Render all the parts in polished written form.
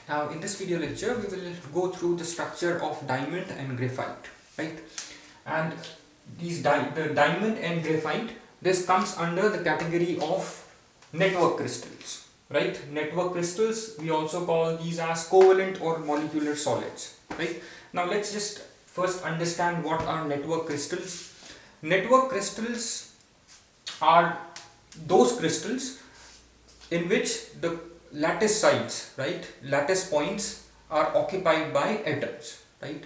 Now in this video lecture we will go through the structure of diamond and graphite, right? And the diamond and graphite, this comes under the category of network crystals, right? Network crystals, we also call these as covalent or molecular solids, right? Now let's just first understand what are network crystals. Network crystals are those crystals in which the lattice sites, right, lattice points are occupied by atoms, right?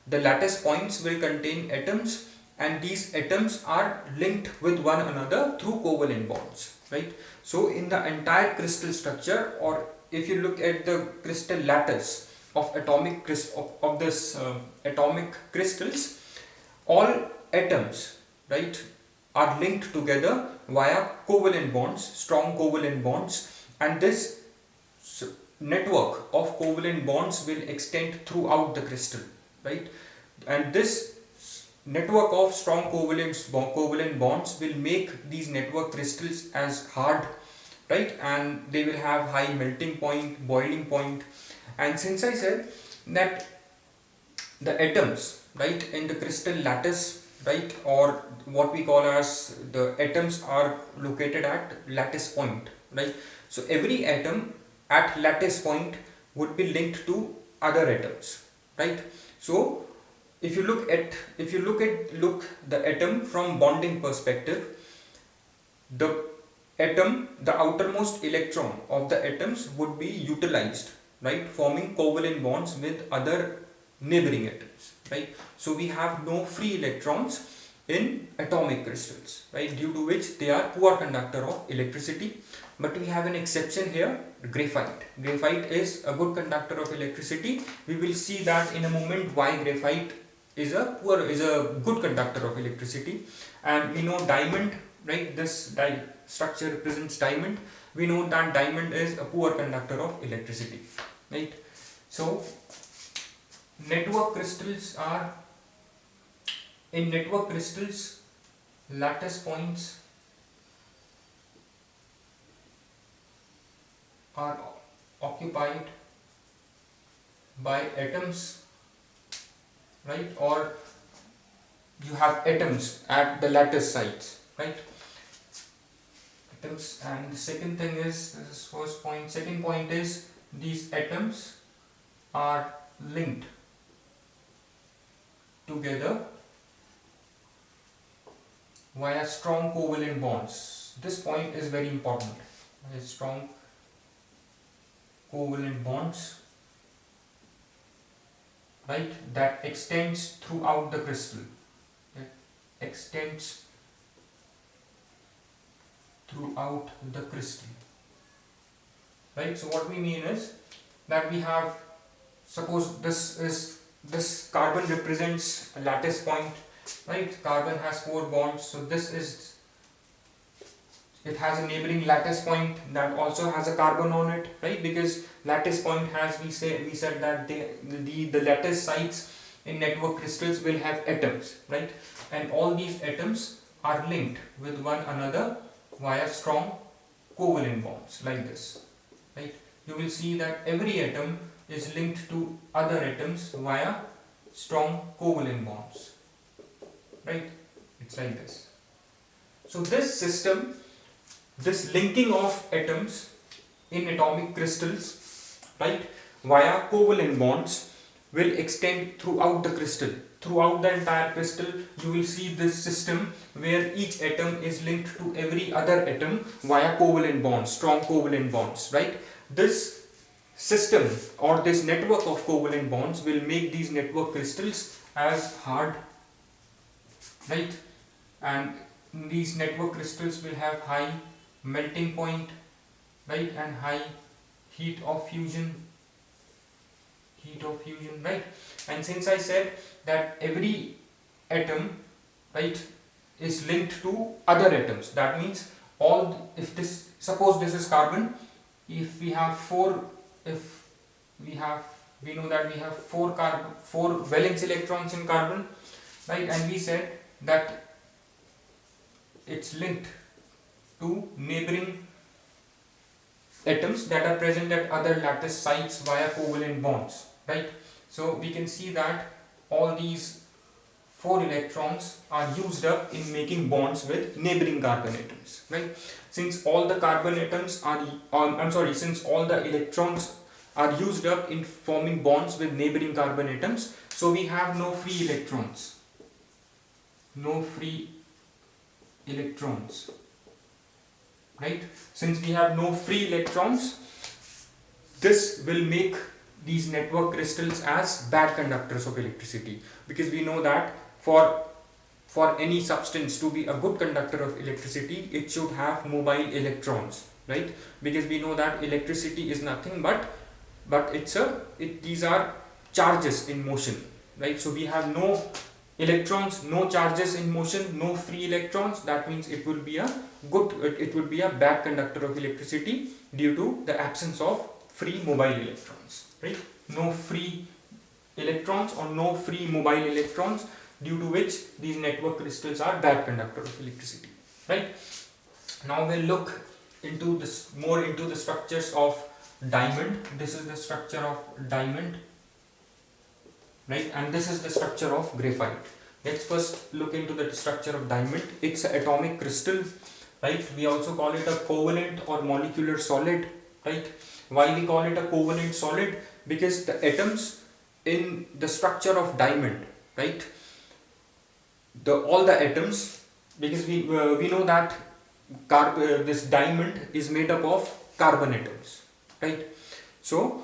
The lattice points will contain atoms, and these atoms are linked with one another through covalent bonds, right? So in the entire crystal structure, or if you look at the crystal lattice of atomic atomic crystals, all atoms, right, are linked together via covalent bonds, strong covalent bonds, and this network of covalent bonds will extend throughout the crystal, right? And this network of strong covalent bonds will make these network crystals as hard, right? And they will have high melting point, boiling point. And since I said that the atoms, right, in the crystal lattice, right, or what we call as the atoms are located at lattice point, right? So every atom at lattice point would be linked to other atoms, right? So if you look the atom from bonding perspective, the outermost electron of the atoms would be utilized, right, forming covalent bonds with other neighboring atoms, right? So we have no free electrons in atomic crystals, right, due to which they are poor conductor of electricity. But we have an exception here, graphite. Graphite is a good conductor of electricity. We will see that in a moment why graphite is a good conductor of electricity. And we know diamond, right, this structure represents diamond. We know that diamond is a poor conductor of electricity, right? So network crystals are, in network crystals, lattice points are occupied by atoms, right? Or you have atoms at the lattice sites, right? Atoms. And the second thing is, this is first point. Second point is, these atoms are linked together via strong covalent bonds. This point is very important. Strong covalent bonds, right, that extends throughout the crystal. It extends throughout the crystal, right? So what we mean is that we have, suppose this carbon represents a lattice point, right? Carbon has 4 bonds, so it has a neighboring lattice point that also has a carbon on it, right? Because lattice point has, we said that the lattice sites in network crystals will have atoms, right? And all these atoms are linked with one another via strong covalent bonds like this, right? You will see that every atom is linked to other atoms via strong covalent bonds, right? It's like this. So this system, this linking of atoms in atomic crystals, right, via covalent bonds will extend throughout the crystal. Throughout the entire crystal, you will see this system where each atom is linked to every other atom via covalent bonds, strong covalent bonds, right? This system or this network of covalent bonds will make these network crystals as hard, right? And these network crystals will have high melting point, right, and high heat of fusion, right? And since I said that every atom, right, is linked to other atoms, that means suppose this is carbon, if we have we know that we have 4 valence electrons in carbon, right? And we said that it's linked to neighboring atoms that are present at other lattice sites via covalent bonds, right? So we can see that all these 4 electrons are used up in making bonds with neighboring carbon atoms, right? Since all the carbon atoms are, since all the electrons are used up in forming bonds with neighboring carbon atoms, so we have no free electrons. No free electrons, right? Since we have no free electrons, this will make these network crystals as bad conductors of electricity, because we know that for any substance to be a good conductor of electricity, it should have mobile electrons, right? Because we know that electricity is nothing but these are charges in motion, right? So we have no electrons, no charges in motion, no free electrons. That means it would be a bad conductor of electricity due to the absence of free mobile electrons, right? No free electrons or no free mobile electrons, due to which these network crystals are bad conductor of electricity, right? Now we'll look into this more into the structures of diamond. This is the structure of diamond, right? And this is the structure of graphite. Let's first look into the structure of diamond. It's an atomic crystal, right? We also call it a covalent or molecular solid, right? Why we call it a covalent solid? Because the atoms in the structure of diamond, right? All the atoms, because we know that this diamond is made up of carbon atoms, right? So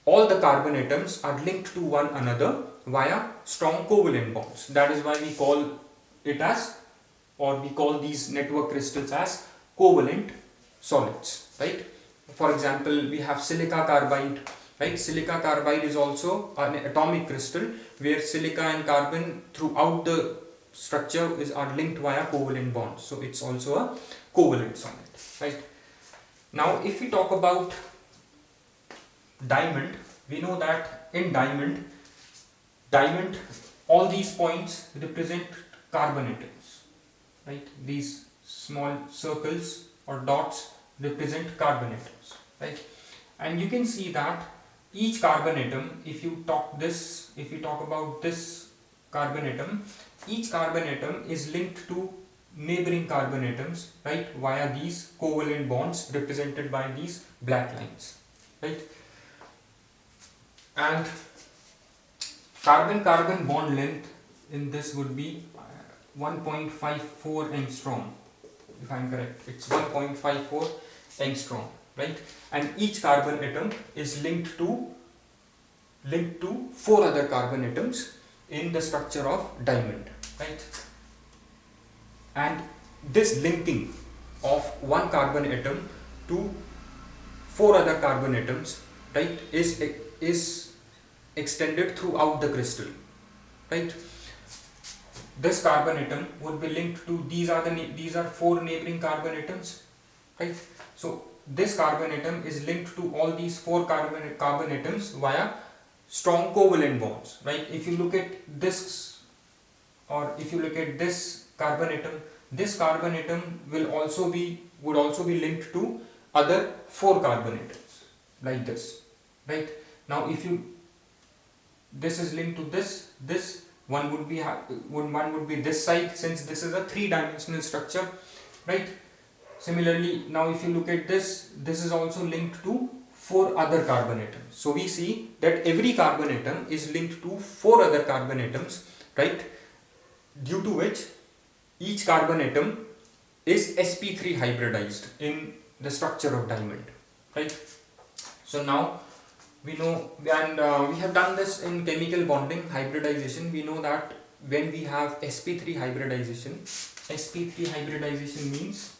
all the carbon atoms are linked to one another via strong covalent bonds. That is why we call these network crystals as covalent solids, right? For example, we have silica carbide, right? Silica carbide is also an atomic crystal where silica and carbon throughout the structure are linked via covalent bonds. So it's also a covalent solid, right? Now if we talk about diamond, we know that in diamond, all these points represent carbon atoms, right? These small circles or dots represent carbon atoms, right? And you can see that each carbon atom, if we talk about this carbon atom, each carbon atom is linked to neighboring carbon atoms, right, via these covalent bonds represented by these black lines, right? And carbon-carbon bond length in this would be 1.54 angstrom, if I am correct. It's 1.54 angstrom, right? And each carbon atom is linked to 4 other carbon atoms in the structure of diamond, right? And this linking of one carbon atom to 4 other carbon atoms, right, is extended throughout the crystal, right? This carbon atom would be linked to these are 4 neighboring carbon atoms, right? So this carbon atom is linked to all these 4 carbon atoms via strong covalent bonds, right? If you look at this, or if you look at this carbon atom, this carbon atom would also be linked to other 4 carbon atoms, like this, right? Now if this is linked to this one would be this side, since this is a 3-dimensional structure, right? Similarly, now if you look at this is also linked to 4 other carbon atoms. So we see that every carbon atom is linked to 4 other carbon atoms, right? Due to which each carbon atom is sp3 hybridized in the structure of diamond, right? So now we know, and we have done this in chemical bonding hybridization. We know that when we have sp3 hybridization means,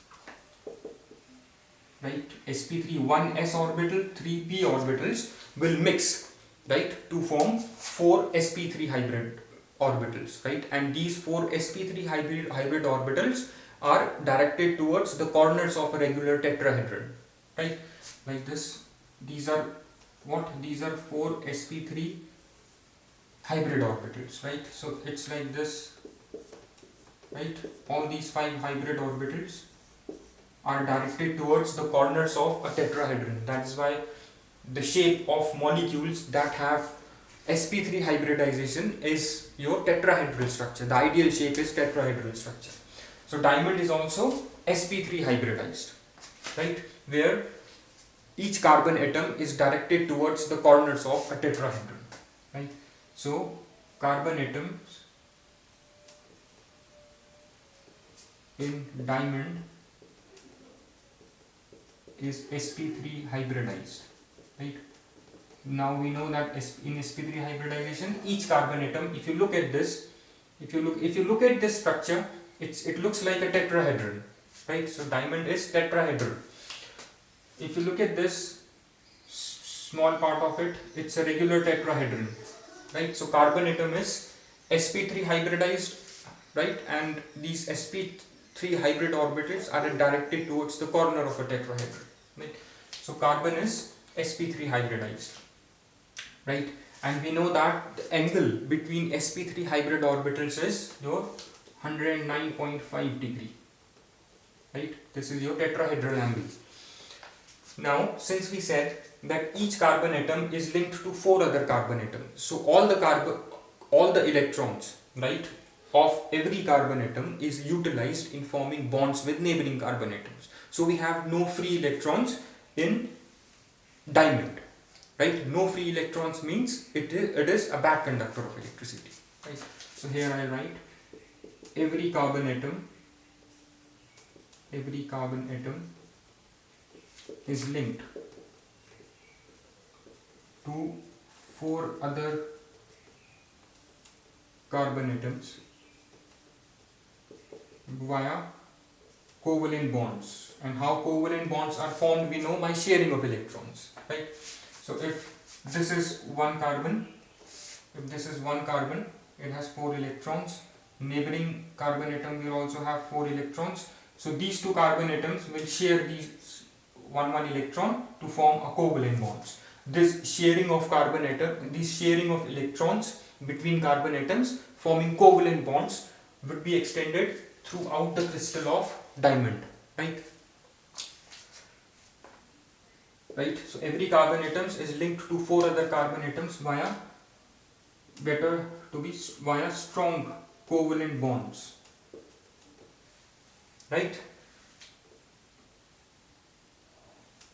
right, sp3 1s orbital, 3p orbitals will mix, right, to form 4 sp3 hybrid orbitals, right? And these 4 sp3 hybrid orbitals are directed towards the corners of a regular tetrahedron, right? Like this. These are 4 sp3 hybrid orbitals, right? So it's like this, right? All these 5 hybrid orbitals are directed towards the corners of a tetrahedron. That is why the shape of molecules that have sp3 hybridization is your tetrahedral structure. The ideal shape is tetrahedral structure. So diamond is also sp3 hybridized, right, where each carbon atom is directed towards the corners of a tetrahedron, right. So carbon atoms in diamond is sp3 hybridized, right. Now we know that in sp3 hybridization, each carbon atom, if you look at this, if you look at this structure, it looks like a tetrahedron, right. So diamond is tetrahedral. If you look at this small part of it, it's a regular tetrahedron, right. So carbon atom is sp3 hybridized, right, and these sp3 hybrid orbitals are directed towards the corner of a tetrahedron, right. So carbon is sp3 hybridized, right, and we know that the angle between sp3 hybrid orbitals is your 109.5 degree, right. This is your tetrahedral angle. Now since we said that each carbon atom is linked to 4 other carbon atoms, so all the electrons, right, of every carbon atom is utilized in forming bonds with neighboring carbon atoms. So we have no free electrons in diamond, right. No free electrons means it is a bad conductor of electricity, right. So here I write every carbon atom is linked to 4 other carbon atoms via covalent bonds. And how covalent bonds are formed, we know by sharing of electrons, right. So if this is one carbon, it has 4 electrons. Neighboring carbon atom will also have 4 electrons. So these 2 carbon atoms will share these one electron to form a covalent bonds. This sharing of electrons between carbon atoms forming covalent bonds would be extended throughout the crystal of diamond, right. So every carbon atom is linked to 4 other carbon atoms via strong covalent bonds, right.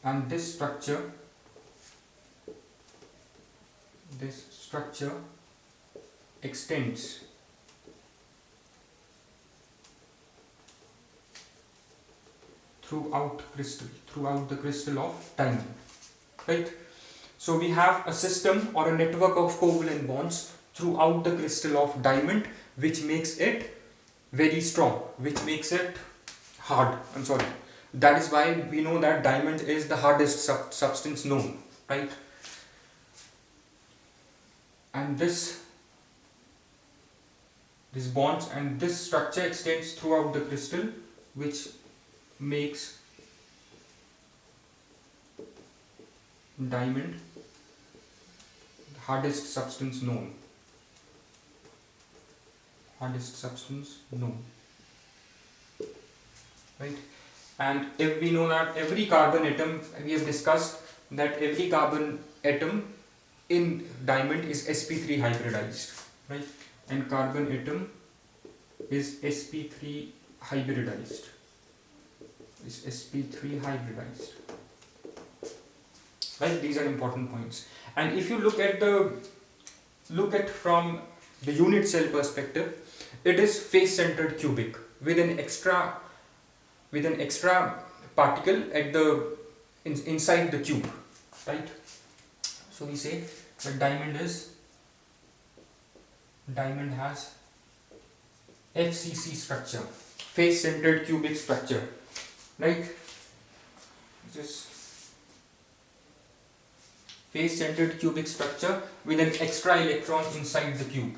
And this structure extends throughout the crystal of diamond, right. So we have a system or a network of covalent bonds throughout the crystal of diamond, which makes it very strong, which makes it hard. That is why we know that diamond is the hardest substance known, right. And this bonds and this structure extends throughout the crystal, which makes diamond the hardest substance known. Right. And if we know that every carbon atom, we have discussed that every carbon atom in diamond is sp3 hybridized, right, and carbon atom is sp3 hybridized, right. These are important points. And if you look at from the unit cell perspective, it is face centered cubic with an extra particle at the inside the cube, right. So we say that diamond has FCC structure, face centered cubic structure, right. Just face centered cubic structure with an extra electron inside the cube,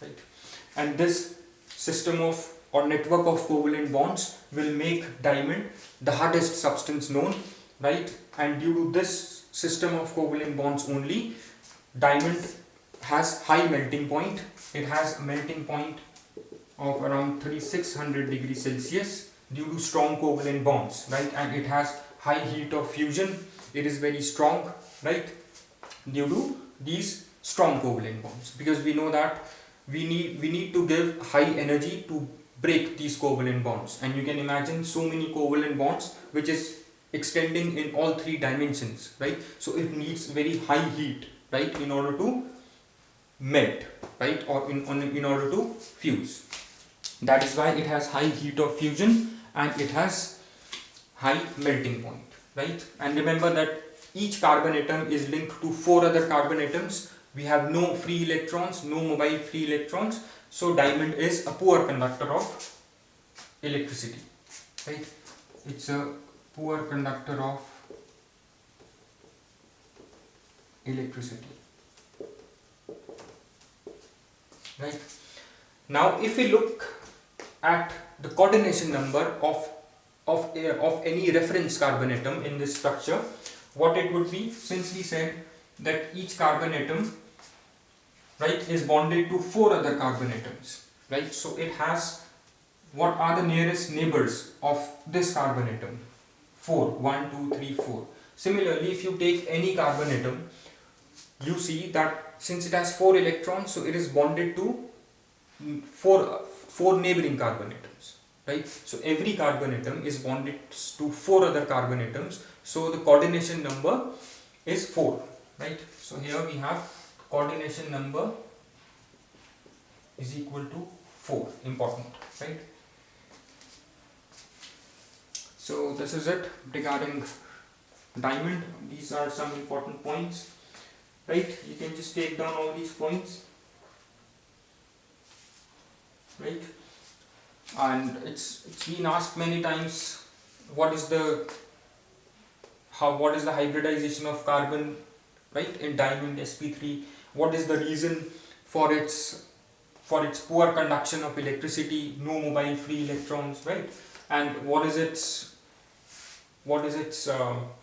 right. And this system of or network of covalent bonds will make diamond the hardest substance known, right? And due to this system of covalent bonds only, diamond has high melting point. It has a melting point of around 3600 degrees Celsius due to strong covalent bonds, right? And it has high heat of fusion. It is very strong, right? Due to these strong covalent bonds, because we know that we need to give high energy to break these covalent bonds, and you can imagine so many covalent bonds which is extending in all three dimensions, right? So it needs very high heat, right, in order to melt, right, or in order to fuse. That is why it has high heat of fusion and it has high melting point, right? And remember that each carbon atom is linked to 4 other carbon atoms. We have no free electrons, no mobile free electrons, so diamond is a poor conductor of electricity, right? It's a poor conductor of electricity, right? Now if we look at the coordination number of any reference carbon atom in this structure, what it would be, since we said that each carbon atom, right, is bonded to 4 other carbon atoms, right? So it has, what are the nearest neighbors of this carbon atom? 4, 1, 2, 3, 4. Similarly, if you take any carbon atom, you see that since it has 4 electrons, so it is bonded to 4 neighboring carbon atoms, right? So every carbon atom is bonded to 4 other carbon atoms, so the coordination number is 4, right? So here we have coordination number is equal to 4, important, right? So this is it regarding diamond. These are some important points, right? You can just take down all these points, right? And it's been asked many times, what is the hybridization of carbon, right, in diamond sp3? What is the reason for its poor conduction of electricity, no mobile free electrons, right? And what is its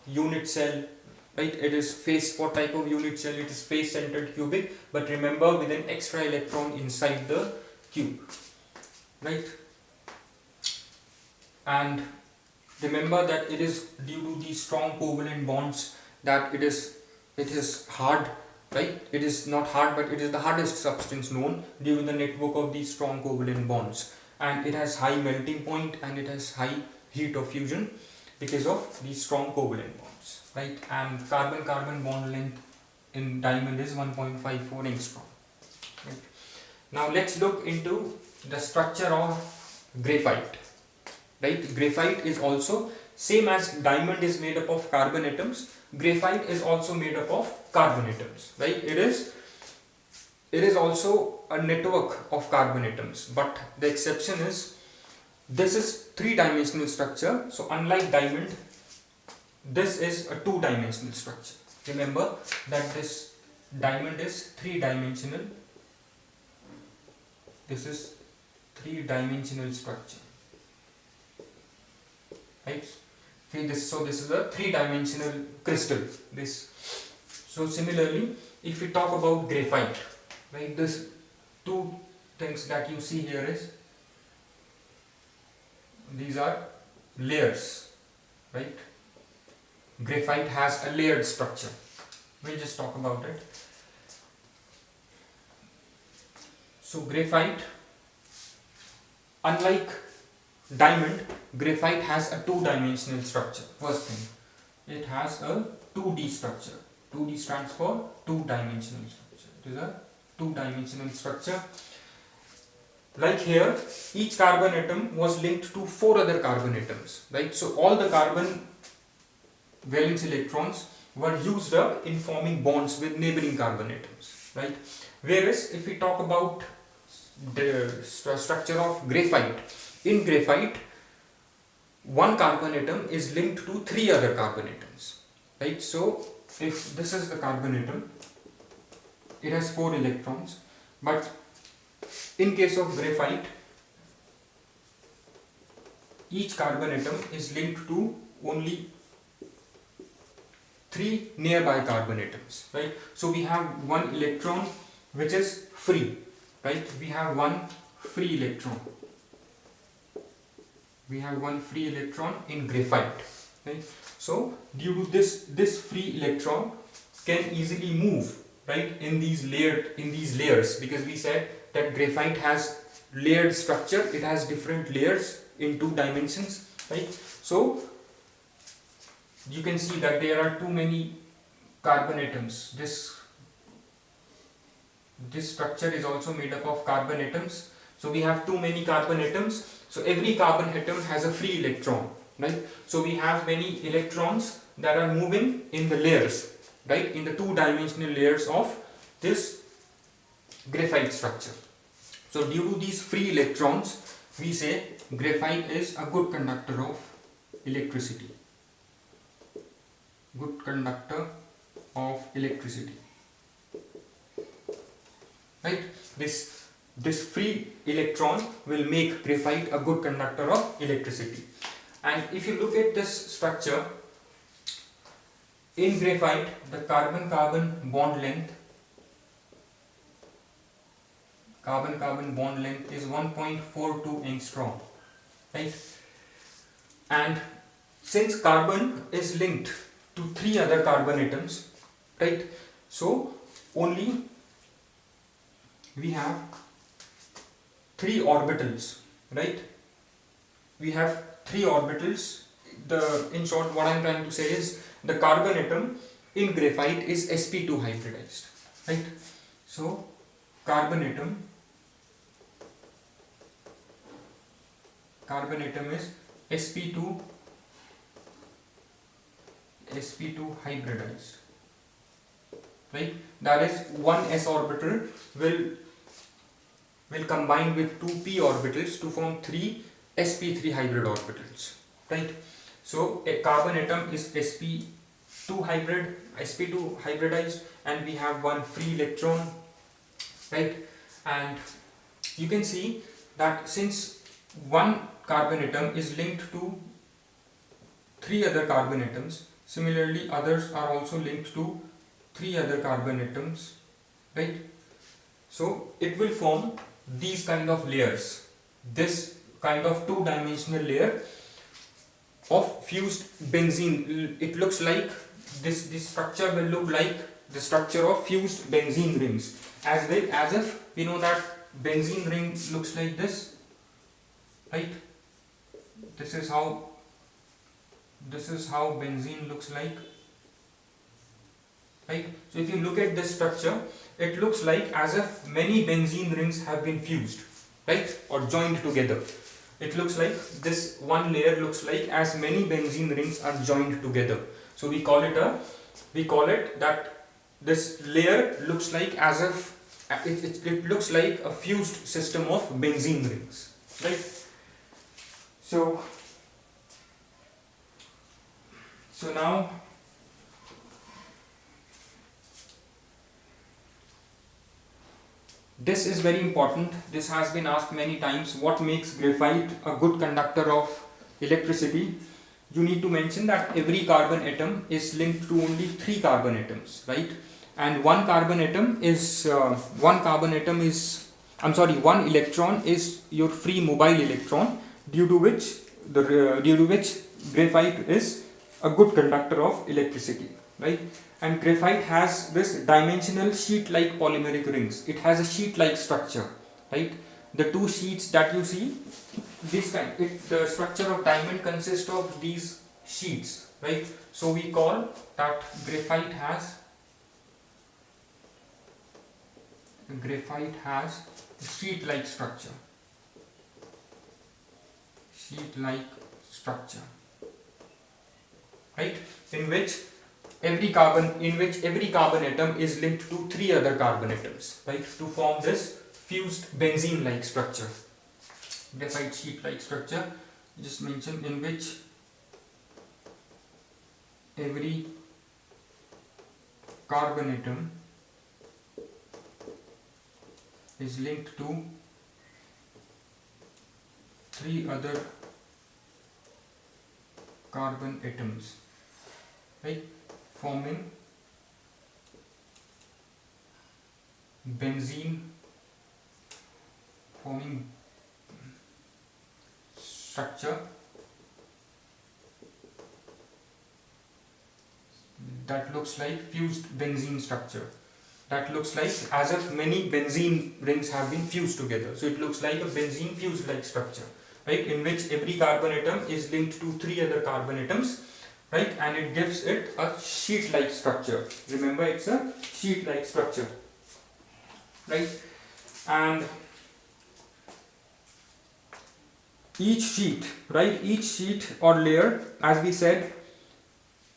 unit cell, right? It is what type of unit cell? It is face centered cubic, but remember, with an extra electron inside the cube, right? And remember that it is due to these strong covalent bonds that it is hard, right? It is not hard, but it is the hardest substance known due to the network of these strong covalent bonds, and it has high melting point and it has high heat of fusion because of these strong covalent bonds, right? And carbon-carbon bond length in diamond is 1.54 angstrom, right? Now let's look into the structure of graphite, right? Graphite is also same as diamond is made up of carbon atoms. Graphite is also made up of carbon atoms, right? It is also a network of carbon atoms, but the exception is this is 3-dimensional structure. So unlike diamond, this is a 2-dimensional structure. Remember that this diamond is 3-dimensional. This is 3-dimensional structure, right? So this is a 3-dimensional crystal. So similarly, if we talk about graphite, right, this 2 things that you see here is, these are layers, right? Graphite has a layered structure. We'll just talk about it. So graphite, unlike diamond, graphite has a 2-dimensional structure. First thing, it has a 2D structure. 2D stands for 2-dimensional structure. It is a 2-dimensional structure. Like here, each carbon atom was linked to 4 other carbon atoms, right? So all the carbon valence electrons were used up in forming bonds with neighboring carbon atoms, right? Whereas if we talk about the structure of graphite, in graphite, 1 carbon atom is linked to 3 other carbon atoms, right? So if this is the carbon atom, it has 4 electrons, but in case of graphite, each carbon atom is linked to only three nearby carbon atoms, right? So we have one electron which is free, right? We have one free electron. We have one free electron in graphite, right? So due to this free electron can easily move, right, in these layers, because we said that graphite has layered structure. It has different layers in 2 dimensions, right? So you can see that there are too many carbon atoms. This structure is also made up of carbon atoms. So we have too many carbon atoms. So every carbon atom has a free electron, right? So we have many electrons that are moving in the layers, right, in the 2-dimensional layers of this graphite structure. So due to these free electrons, we say graphite is a good conductor of electricity. Good conductor of electricity, right? This free electron will make graphite a good conductor of electricity. And if you look at this structure, in graphite the carbon-carbon bond length is 1.42 angstrom, right? And since carbon is linked to 3 other carbon atoms, right, so only we have 3 orbitals, right? We have 3 orbitals. In short, what I am trying to say is the carbon atom in graphite is sp2 hybridized, right? So carbon atom is sp2 hybridized, right? That is, one s orbital will combine with 2 p orbitals to form 3 sp3 hybrid orbitals, right? So a carbon atom is sp2 hybridized, and we have one free electron, right? And you can see that since one carbon atom is linked to 3 other carbon atoms, similarly others are also linked to 3 other carbon atoms, right? So it will form these kind of layers, this kind of 2-dimensional layer of fused benzene. It looks like this structure will look like the structure of fused benzene rings, as if we know that benzene ring looks like this, right? This is how benzene looks like, right? So if you look at this structure, it looks like as if many benzene rings have been fused, right, or joined together. It looks like this one layer looks like as many benzene rings are joined together. So we call it that this layer looks like as if it looks like a fused system of benzene rings, right? So now this is very important. This has been asked many times. What makes graphite a good conductor of electricity? You need to mention that every carbon atom is linked to only 3 carbon atoms, right? And one electron is your free mobile electron, due to which graphite is a good conductor of electricity, right? And graphite has this dimensional sheet-like polymeric rings. It has a sheet-like structure, right? The 2 sheets that you see, the structure of diamond consists of these sheets, right? So we call that graphite has sheet-like structure. Right? In which every carbon atom is linked to 3 other carbon atoms, right, to form this fused benzene-like structure. Graphite sheet-like structure, just mention, in which every carbon atom is linked to 3 other carbon atoms, right? forming benzene structure that looks like fused benzene structure. That looks like as if many benzene rings have been fused together. So it looks like a benzene fused like structure, right, in which every carbon atom is linked to 3 other carbon atoms, right, and it gives it a sheet like structure. Remember, it's a sheet like structure, right, and each sheet or layer, as we said,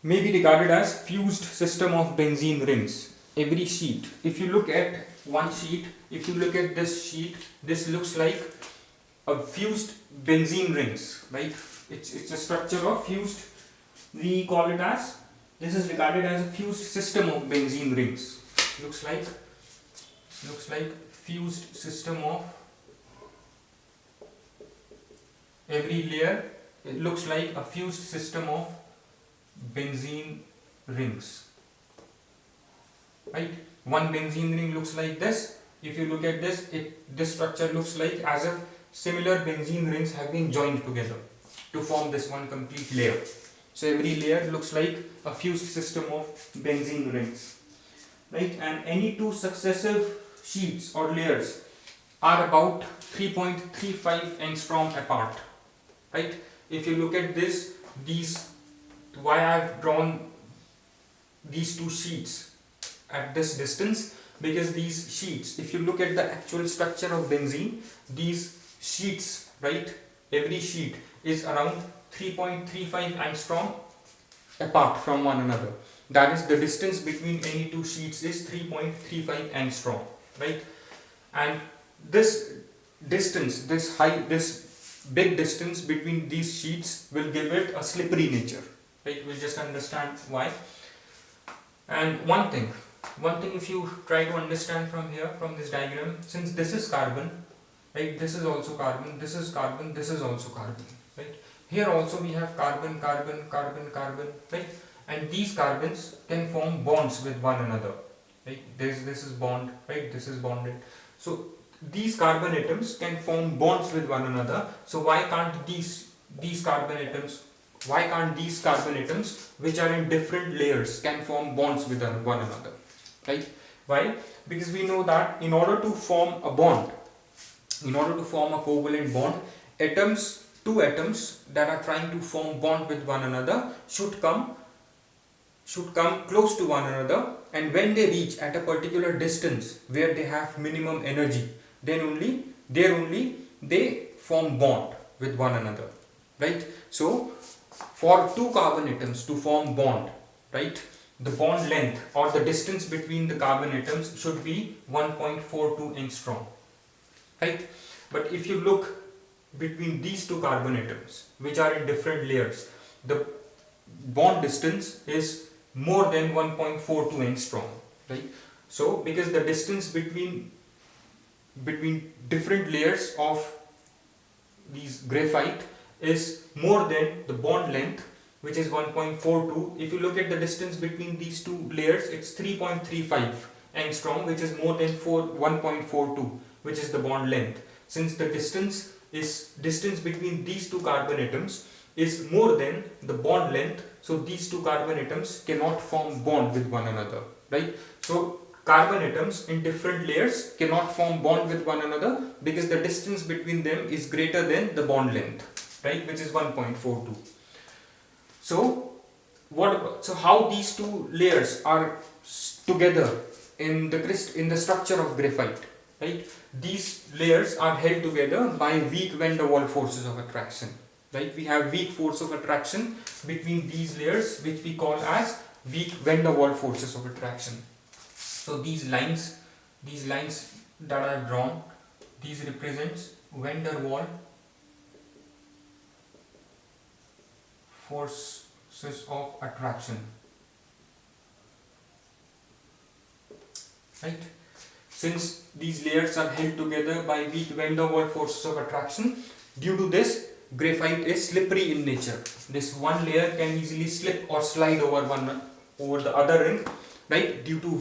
may be regarded as fused system of benzene rings. Every sheet, if you look at one sheet, if you look at this sheet, this looks like a fused benzene rings, right? It's a structure of fused, we call it as, this is regarded as a fused system of benzene rings. Looks like fused system of every layer, it looks like a fused system of benzene rings, right? One benzene ring looks like this. If you look at this, this structure looks like as if similar benzene rings have been joined together to form this one complete layer. So every layer looks like a fused system of benzene rings, right? And any two successive sheets or layers are about 3.35 angstrom apart, right? If you look at this, why I have drawn these two sheets at this distance, because these sheets, if you look at the actual structure of benzene, these sheets, right, every sheet is around 3.35 angstrom apart from one another. That is, the distance between any two sheets is 3.35 angstrom, right? And this distance, this big distance between these sheets will give it a slippery nature, right? We'll just understand why. And one thing if you try to understand from here, from this diagram, since this is carbon, right, this is also carbon, this is carbon, this is also carbon, right? Here also we have carbon, carbon, carbon, carbon, right? And these carbons can form bonds with one another, right? This is bond, right? This is bonded. So these carbon atoms can form bonds with one another. So why can't these carbon atoms, which are in different layers, can form bonds with one another, right? Why? Because we know that in order to form a bond, in order to form a covalent bond, two atoms that are trying to form bond with one another should come close to one another, and when they reach at a particular distance where they have minimum energy, then only they form bond with one another, right? So for two carbon atoms to form bond, right, the bond length or the distance between the carbon atoms should be 1.42 angstrom, right? But if you look between these two carbon atoms, which are in different layers, the bond distance is more than 1.42 angstrom, right? So because the distance between different layers of these graphite is more than the bond length, which is 1.42. If you look at the distance between these two layers, it's 3.35 angstrom, which is more than 1.42, which is the bond length. Since the distance between these two carbon atoms is more than the bond length, so these two carbon atoms cannot form bond with one another, right? So carbon atoms in different layers cannot form bond with one another because the distance between them is greater than the bond length, right, which is 1.42. So how these two layers are together in the structure of graphite, right? These layers are held together by weak van der Waals forces of attraction, right? We have weak force of attraction between these layers, which we call as weak van der Waals forces of attraction. So these lines that I have drawn, these represents van der Waals forces of attraction, right? Since these layers are held together by weak van der Waals forces of attraction, due to this, graphite is slippery in nature. This one layer can easily slip or slide over over the other ring, right, due to